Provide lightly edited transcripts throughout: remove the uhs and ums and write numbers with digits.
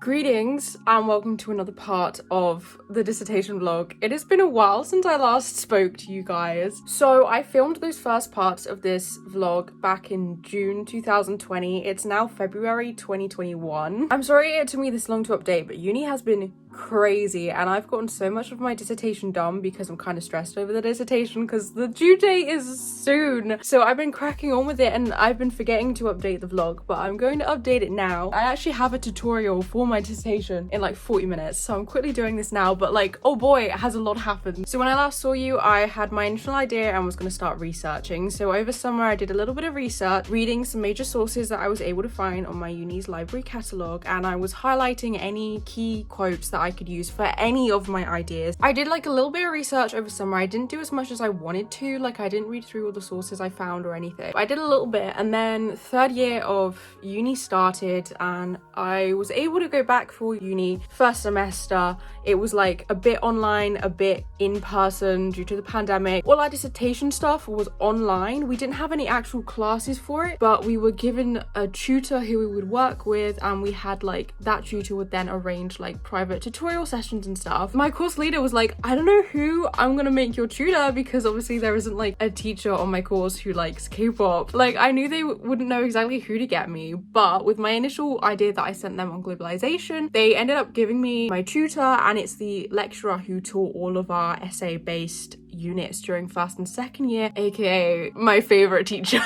Greetings and welcome to another part of the dissertation vlog. It has been a while since I last spoke to you guys. So I filmed those first parts of this vlog back in June 2020. It's now February 2021. I'm sorry it took me this long to update, but uni has been crazy and I've gotten so much of my dissertation done because I'm kind of stressed over the dissertation because the due date is soon. So I've been cracking on with it and I've been forgetting to update the vlog, but I'm going to update it now. I actually have a tutorial for my dissertation in like 40 minutes, so I'm quickly doing this now, but like, oh boy, it has a lot happened. So when I last saw you, I had my initial idea and was going to start researching. So over summer I did a little bit of research, reading some major sources that I was able to find on my uni's library catalogue, and I was highlighting any key quotes that I could use for any of my ideas. I did like a little bit of research over summer. I didn't do as much as I wanted to, like I didn't read through all the sources I found or anything. I did a little bit, and then third year of uni started and I was able to go back for uni first semester. It was like a bit online, a bit in person due to the pandemic. All our dissertation stuff was online. We didn't have any actual classes for it, but we were given a tutor who we would work with, and we had like that tutor would then arrange like private tutorial sessions and stuff. My course leader was like, I don't know who I'm gonna make your tutor, because obviously there isn't like a teacher on my course who likes K-pop. Like I knew they wouldn't know exactly who to get me, but with my initial idea that I sent them on globalization, they ended up giving me my tutor, and it's the lecturer who taught all of our essay-based units during first and second year, aka my favorite teacher.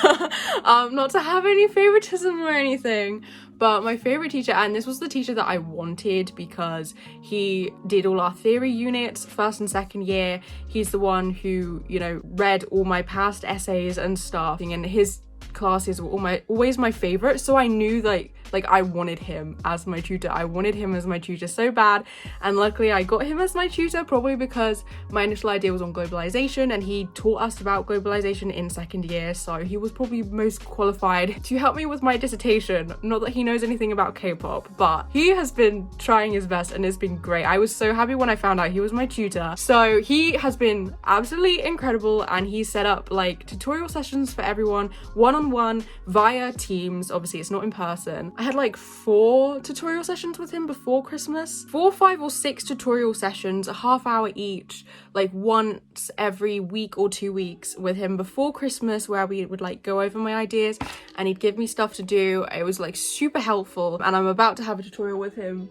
Not to have any favoritism or anything, but my favorite teacher, and this was the teacher that I wanted because he did all our theory units first and second year. He's the one who, you know, read all my past essays and stuff, and his classes were always my favorite, so I knew like I wanted him as my tutor. I wanted him as my tutor so bad, and luckily I got him as my tutor, probably because my initial idea was on globalization and he taught us about globalization in second year, so he was probably most qualified to help me with my dissertation. Not that he knows anything about K-pop, but he has been trying his best and it's been great. I was so happy when I found out he was my tutor. So he has been absolutely incredible, and he set up like tutorial sessions for everyone, one-on-one via Teams. Obviously it's not in person. I had like 4 tutorial sessions with him before Christmas. 4, 5 or 6 tutorial sessions, a half hour each, like once every week or 2 weeks with him before Christmas, where we would like go over my ideas and he'd give me stuff to do. It was like super helpful, and I'm about to have a tutorial with him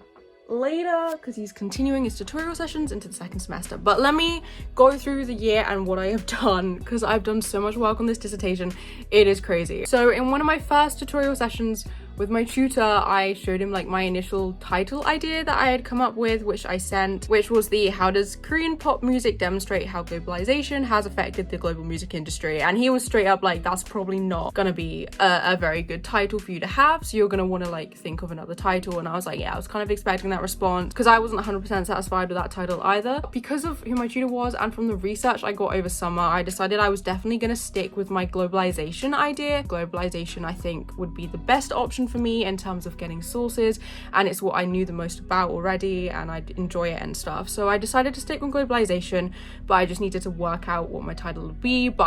later because he's continuing his tutorial sessions into the second semester. But let me go through the year and what I have done, because I've done so much work on this dissertation. It is crazy. So in one of my first tutorial sessions with my tutor, I showed him like my initial title idea that I had come up with, which I sent, which was the "How does Korean pop music demonstrate how globalization has affected the global music industry?" And he was straight up like, that's probably not gonna be a very good title for you to have, so you're gonna want to like think of another title. And I was like, yeah, I was kind of expecting that response because I wasn't 100% satisfied with that title either. Because of who my tutor was and from the research I got over summer, I decided I was definitely gonna stick with my globalization idea. Globalization, I think, would be the best option for me in terms of getting sources, and it's what I knew the most about already and I'd enjoy it and stuff. So I decided to stick on globalization, but I just needed to work out what my title would be. But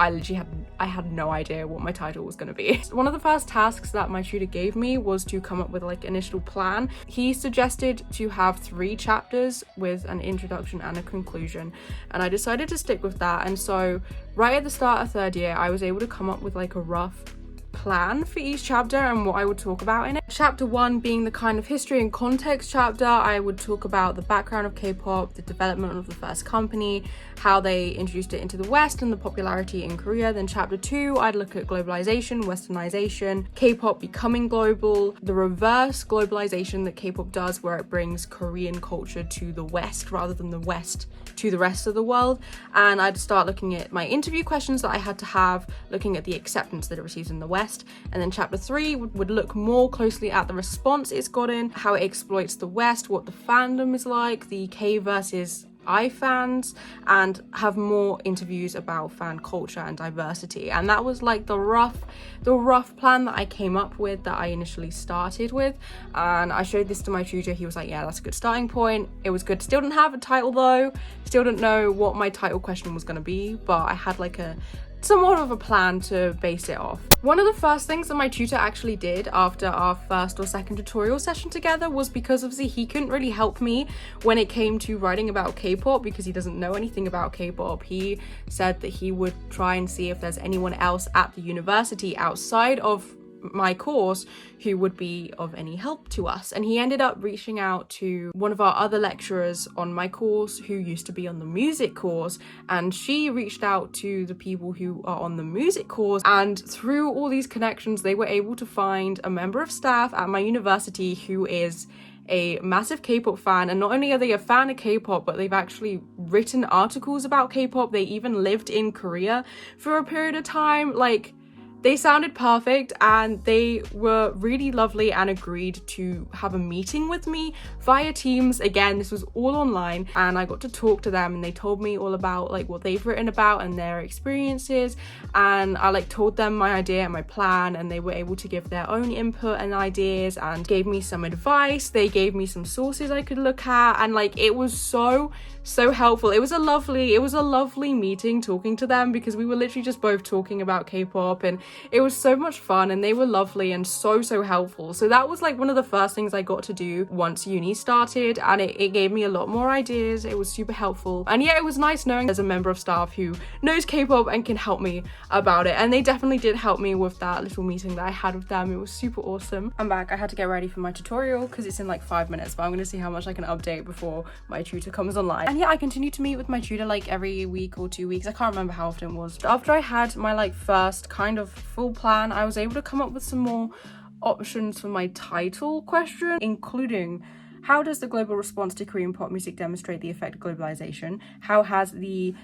I had no idea what my title was going to be. One of the first tasks that my tutor gave me was to come up with like an initial plan. He suggested to have 3 chapters with an introduction and a conclusion, and I decided to stick with that. And so right at the start of third year, I was able to come up with like a rough plan for each chapter and what I would talk about in it. Chapter 1 being the kind of history and context chapter, I would talk about the background of K-pop, the development of the first company, how they introduced it into the West, and the popularity in Korea. Then chapter 2, I'd look at globalization, westernization, K-pop becoming global, the reverse globalization that K-pop does, where it brings Korean culture to the West rather than the West to the rest of the world. And I'd start looking at my interview questions that I had to have, looking at the acceptance that it receives in the West. And then chapter 3 would look more closely at the response it's gotten, how it exploits the West, what the fandom is like, the K versus I fans, and have more interviews about fan culture and diversity. And that was like the rough plan that I came up with, that I initially started with. And I showed this to my tutor. He was like, yeah, that's a good starting point. It was good. Still didn't have a title though. Still didn't know what my title question was going to be, but I had like a somewhat of a plan to base it off. One of the first things that my tutor actually did after our first or second tutorial session together was, because obviously he couldn't really help me when it came to writing about K-pop because he doesn't know anything about K-pop. He said that he would try and see if there's anyone else at the university outside of my course who would be of any help to us, and he ended up reaching out to one of our other lecturers on my course who used to be on the music course, and she reached out to the people who are on the music course, and through all these connections they were able to find a member of staff at my university who is a massive K-pop fan. And not only are they a fan of K-pop, but they've actually written articles about K-pop. They even lived in Korea for a period of time. Like, they sounded perfect, and they were really lovely and agreed to have a meeting with me via Teams. Again, this was all online, and I got to talk to them, and they told me all about like what they've written about and their experiences, and I like told them my idea and my plan, and they were able to give their own input and ideas and gave me some advice. They gave me some sources I could look at, and like it was so helpful. It was a lovely meeting talking to them, because we were literally just both talking about K-pop, and it was so much fun, and they were lovely and so helpful. So that was like one of the first things I got to do once uni started, and it gave me a lot more ideas. It was super helpful, and yeah, it was nice knowing there's a member of staff who knows K-pop and can help me about it, and they definitely did help me with that little meeting that I had with them. It was super awesome. I'm back. I had to get ready for my tutorial because it's in like 5 minutes, but I'm going to see how much I can update before my tutor comes online. And yeah, I continue to meet with my tutor like every week or 2 weeks. I can't remember how often it was. After I had my like first kind of full plan, I was able to come up with some more options for my title question, including: how does the global response to Korean pop music demonstrate the effect of globalization? How has the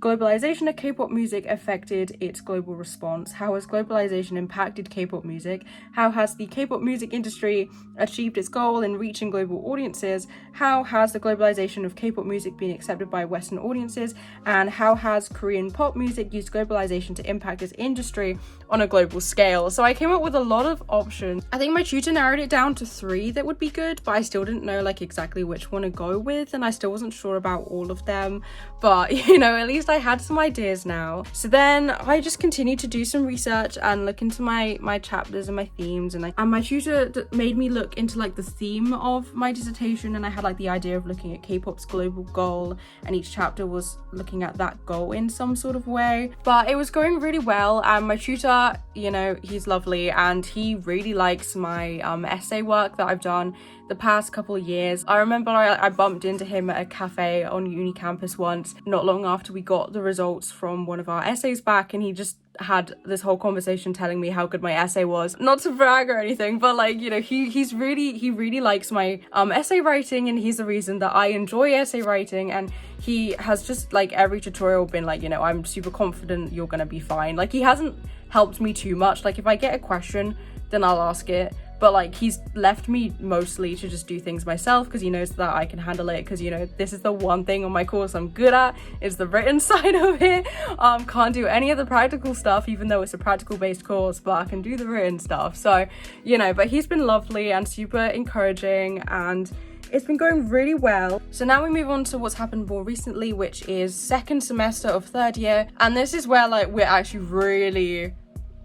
globalization of K-pop music affected its global response? How has globalization impacted K-pop music? How has the K-pop music industry achieved its goal in reaching global audiences? How has the globalization of K-pop music been accepted by Western audiences? And how has Korean pop music used globalization to impact its industry on a global scale? So I came up with a lot of options. I think my tutor narrowed it down to 3 that would be good, but I still didn't know like exactly which one to go with, and I still wasn't sure about all of them. But you know, at least I had some ideas now. So then I just continued to do some research and look into my chapters and my themes, and my tutor made me look into like the theme of my dissertation, and I had like the idea of looking at K-pop's global goal, and each chapter was looking at that goal in some sort of way. But it was going really well, and my tutor, you know, he's lovely, and he really likes my essay work that I've done the past couple of years. I remember I bumped into him at a cafe on uni campus once, not long after we got the results from one of our essays back, and he just had this whole conversation telling me how good my essay was. Not to brag or anything, but like, you know, he really likes my essay writing, and he's the reason that I enjoy essay writing. And he has just like every tutorial been like, you know, I'm super confident you're gonna be fine. Like, he hasn't helped me too much. Like, if I get a question, then I'll ask it, but like he's left me mostly to just do things myself, because he knows that I can handle it, because, you know, this is the one thing on my course I'm good at, is the written side of it. Can't do any of the practical stuff, even though it's a practical based course, but I can do the written stuff. So, you know, but he's been lovely and super encouraging, and it's been going really well. So now we move on to what's happened more recently, which is second semester of 3rd year, and this is where like we're actually really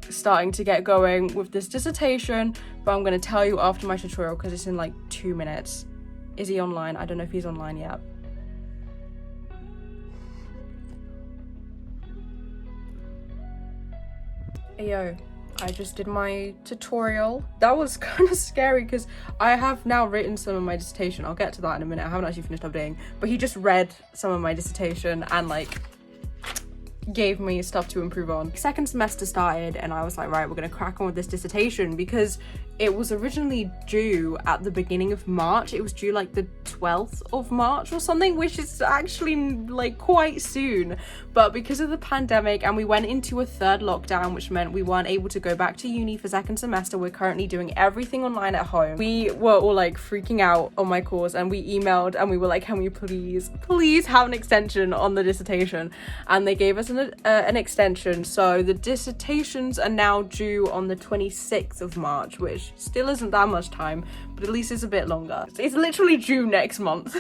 starting to get going with this dissertation, but I'm going to tell you after my tutorial because it's in like 2 minutes. Is he online? I don't know if he's online yet. Yo, I just did my tutorial. That was kind of scary because I have now written some of my dissertation. I'll get to that in a minute. I haven't actually finished updating, but he just read some of my dissertation and like gave me stuff to improve on. Second semester started, and I was like, right, we're gonna crack on with this dissertation, because it was originally due at the beginning of March. It was due like the 12th of March or something, which is actually like quite soon. But because of the pandemic, and we went into a 3rd lockdown, which meant we weren't able to go back to uni for second semester, we're currently doing everything online at home. We were all like freaking out on my course, and we emailed and we were like, can we please have an extension on the dissertation? And they gave us an extension. So the dissertations are now due on the 26th of March, which still isn't that much time, but at least it's a bit longer. It's literally due next month.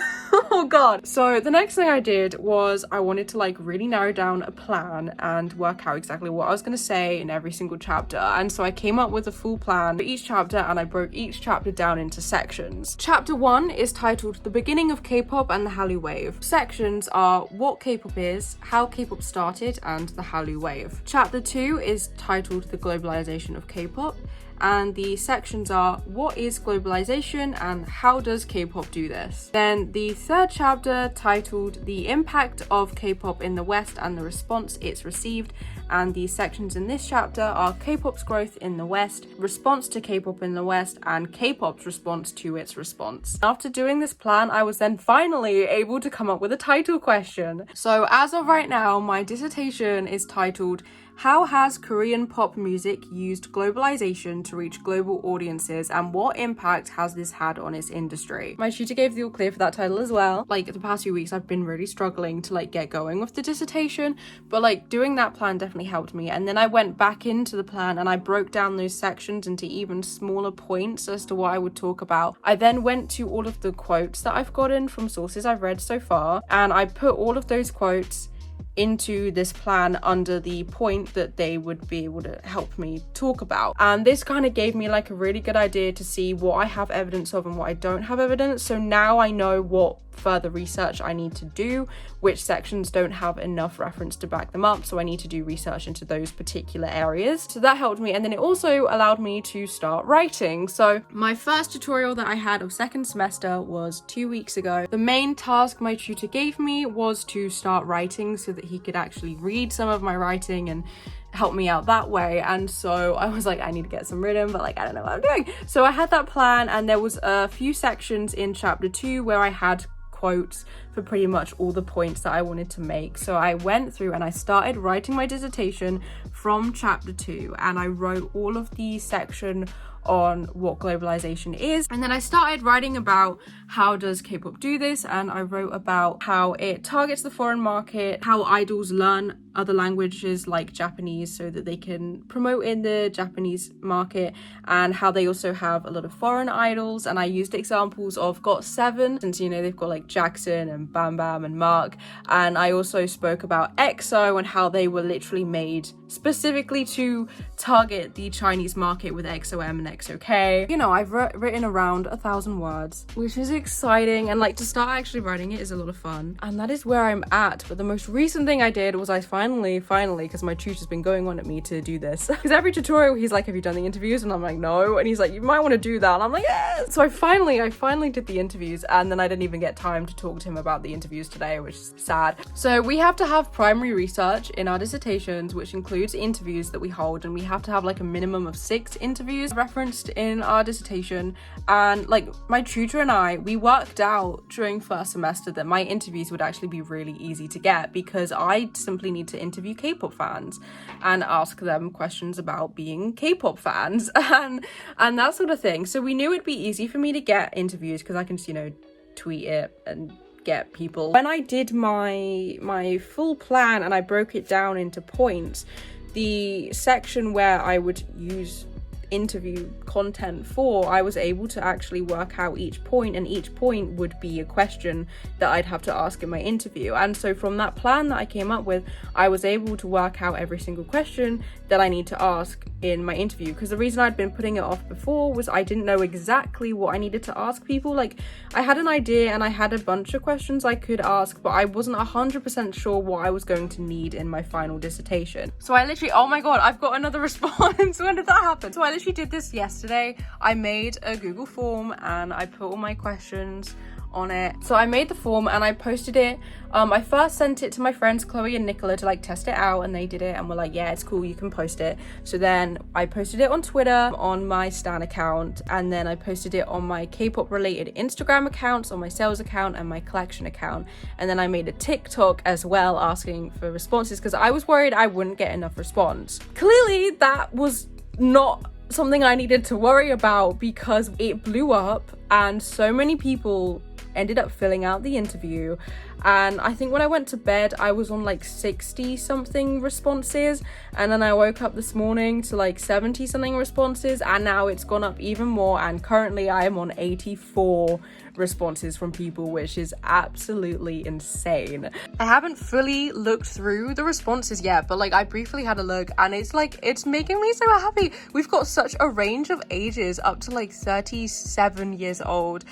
Oh god. So the next thing I did was I wanted to like really narrow down a plan and work out exactly what I was going to say in every single chapter. And so I came up with a full plan for each chapter and I broke each chapter down into sections. Chapter 1 is titled The Beginning of K-pop and the Hallyu Wave. Sections are what K-pop is, how K-pop started, and the Hallyu Wave. Chapter 2 is titled The Globalization of K-pop. And the sections are what is globalization and how does K-pop do this. Then the third chapter titled The Impact of K-pop in the West and the Response it's received, and the sections in this chapter are K-pop's growth in the West, response to K-pop in the West, and K-pop's response to its response. After doing this plan, I was then finally able to come up with a title question. So as of right now, my dissertation is titled How has Korean pop music used globalization to reach global audiences, and what impact has this had on its industry? My tutor gave the all clear for that title as well. Like the past few weeks I've been really struggling to like get going with the dissertation, but like doing that plan definitely helped me. And then I went back into the plan and I broke down those sections into even smaller points as to what I would talk about. I then went to all of the quotes that I've gotten from sources I've read so far, and I put all of those quotes into this plan under the point that they would be able to help me talk about. And this kind of gave me like a really good idea to see what I have evidence of and what I don't have evidence. So now I know what further research I need to do, which sections don't have enough reference to back them up, so I need to do research into those particular areas. So that helped me, and then it also allowed me to start writing. So my first tutorial that I had of second semester was 2 weeks ago. The main task my tutor gave me was to start writing so that he could actually read some of my writing and help me out that way. And so I was like, I need to get some written, but like I don't know what I'm doing. So I had that plan, and there was a few sections in chapter 2 where I had quotes for pretty much all the points that I wanted to make. So I went through and I started writing my dissertation from chapter 2, and I wrote all of the section on what globalization is, and then I started writing about how does K-pop do this, and I wrote about how it targets the foreign market, how idols learn other languages like Japanese so that they can promote in the Japanese market, and how they also have a lot of foreign idols. And I used examples of GOT7, since you know they've got like Jackson and Bam Bam and Mark, and I also spoke about EXO and how they were literally made specifically to target the Chinese market with XOM and XOK. You know, I've written around 1,000 words, which is exciting, and like to start actually writing it is a lot of fun, and that is where I'm at. But the most recent thing I did was I finally, because my tutor's been going on at me to do this, because every tutorial he's like, have you done the interviews? And I'm like, no. And he's like, you might want to do that, and I'm like, yes. So I finally did the interviews, and then I didn't even get time to talk to him about the interviews today, which is sad. So we have to have primary research in our dissertations, which includes interviews that we hold, and we have to have like a minimum of 6 interviews referenced in our dissertation. And like my tutor and I, we worked out during first semester that my interviews would actually be really easy to get, because I simply need to interview K-pop fans and ask them questions about being K-pop fans and that sort of thing. So we knew it'd be easy for me to get interviews because I can just, you know, tweet it and get people. When I did my full plan and I broke it down into points, the section where I would use interview content for, I was able to actually work out each point, and each point would be a question that I'd have to ask in my interview. And so from that plan that I came up with, I was able to work out every single question that I need to ask in my interview, because the reason I'd been putting it off before was I didn't know exactly what I needed to ask people. Like I had an idea and I had a bunch of questions I could ask, but I wasn't 100% sure what I was going to need in my final dissertation. So I literally, oh my god, I've got another response. When did that happen? So I literally did this yesterday. I made a Google form and I put all my questions on it. So I made the form and I posted it. I first sent it to my friends Chloe and Nicola to like test it out, and they did it and were like, yeah, it's cool, you can post it. So then I posted it on Twitter on my Stan account, and then I posted it on my K-pop related Instagram accounts, on my sales account and my collection account, and then I made a TikTok as well asking for responses because I was worried I wouldn't get enough response. Clearly that was not something I needed to worry about, because it blew up and so many people ended up filling out the interview. And I think when I went to bed I was on like 60 something responses, and then I woke up this morning to like 70 something responses, and now it's gone up even more, and currently I am on 84 responses from people, which is absolutely insane. I haven't fully looked through the responses yet, but like I briefly had a look, and it's like, it's making me so happy. We've got such a range of ages, up to like 37 years old,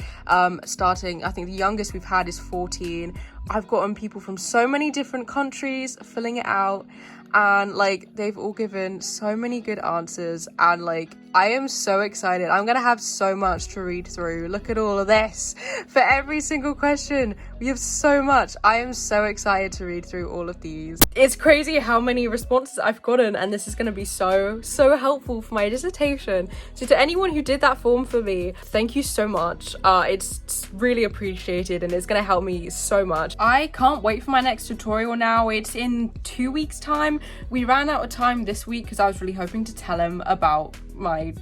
starting, I think the youngest we've had is 14. I've gotten people from so many different countries filling it out, and like they've all given so many good answers, and like I am so excited. I'm gonna have so much to read through. Look at all of this for every single question. We have so much. I am so excited to read through all of these. It's crazy how many responses I've gotten, and this is gonna be so helpful for my dissertation. So to anyone who did that form for me, thank you so much. It's really appreciated, and it's gonna help me so much. I can't wait for my next tutorial now. It's in 2 weeks time. We ran out of time this week because I was really hoping to tell him about my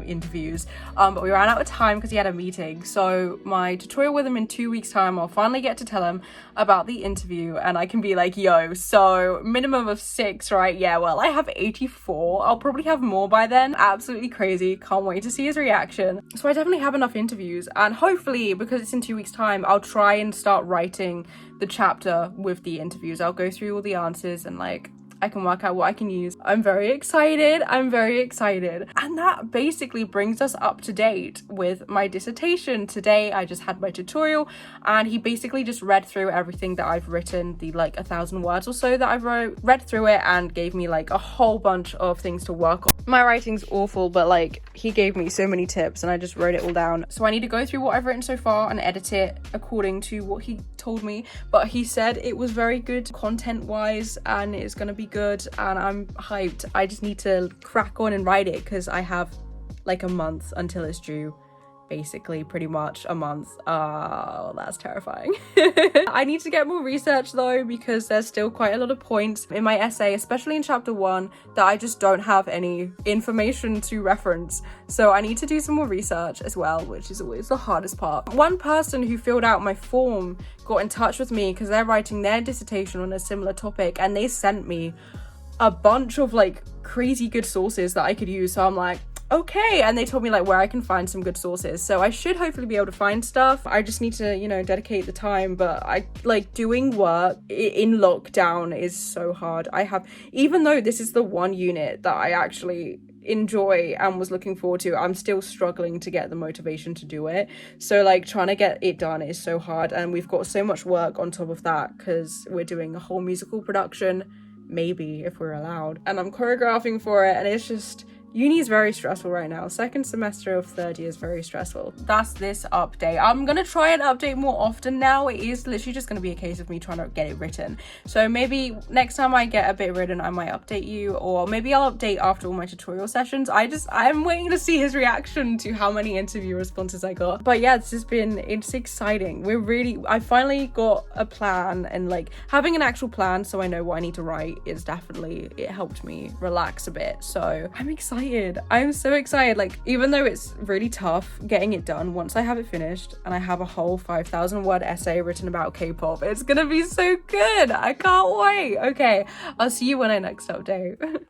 interviews, but we ran out of time because he had a meeting. So my tutorial with him in 2 weeks time, I'll finally get to tell him about the interview, and I can be like, yo, so minimum of 6, right? Yeah, well, I have 84. I'll probably have more by then. Absolutely crazy. Can't wait to see his reaction. So I definitely have enough interviews, and hopefully, because it's in 2 weeks time, I'll try and start writing the chapter with the interviews. I'll go through all the answers, and like I can work out what I can use. I'm very excited. And that basically brings us up to date with my dissertation. Today I just had my tutorial, and he basically just read through everything that I've written, the like 1,000 words or so that I've read through it, and gave me like a whole bunch of things to work on. My writing's awful, but like he gave me so many tips, and I just wrote it all down. So I need to go through what I've written so far and edit it according to what he told me, but he said it was very good content wise, and it's gonna be good, and I'm hyped. I just need to crack on and write it because I have like a month until it's due. Basically, pretty much a month. Oh, that's terrifying. I need to get more research though, because there's still quite a lot of points in my essay, especially in chapter 1, that I just don't have any information to reference. So I need to do some more research as well, which is always the hardest part. One person who filled out my form got in touch with me because they're writing their dissertation on a similar topic, and they sent me a bunch of like crazy good sources that I could use. So I'm like, okay, and they told me like where I can find some good sources, so I should hopefully be able to find stuff. I just need to, you know, dedicate the time. But I like doing work in lockdown is so hard. Even though this is the one unit that I actually enjoy and was looking forward to, I'm still struggling to get the motivation to do it. So like trying to get it done is so hard, and we've got so much work on top of that because we're doing a whole musical production, maybe if we're allowed, and I'm choreographing for it, and it's just, uni is very stressful right now. Second semester of third year is very stressful. That's this update. I'm gonna try and update more often now. It is literally just gonna be a case of me trying to get it written. So maybe next time I get a bit written, I might update you, or maybe I'll update after all my tutorial sessions. I'm waiting to see his reaction to how many interview responses I got. But yeah, it's exciting. I finally got a plan, and like having an actual plan so I know what I need to write is definitely, it helped me relax a bit. So I'm excited. I'm so excited. Like, even though it's really tough getting it done, once I have it finished and I have a whole 5,000 word essay written about K-pop, it's gonna be so good. I can't wait. Okay, I'll see you when I next update.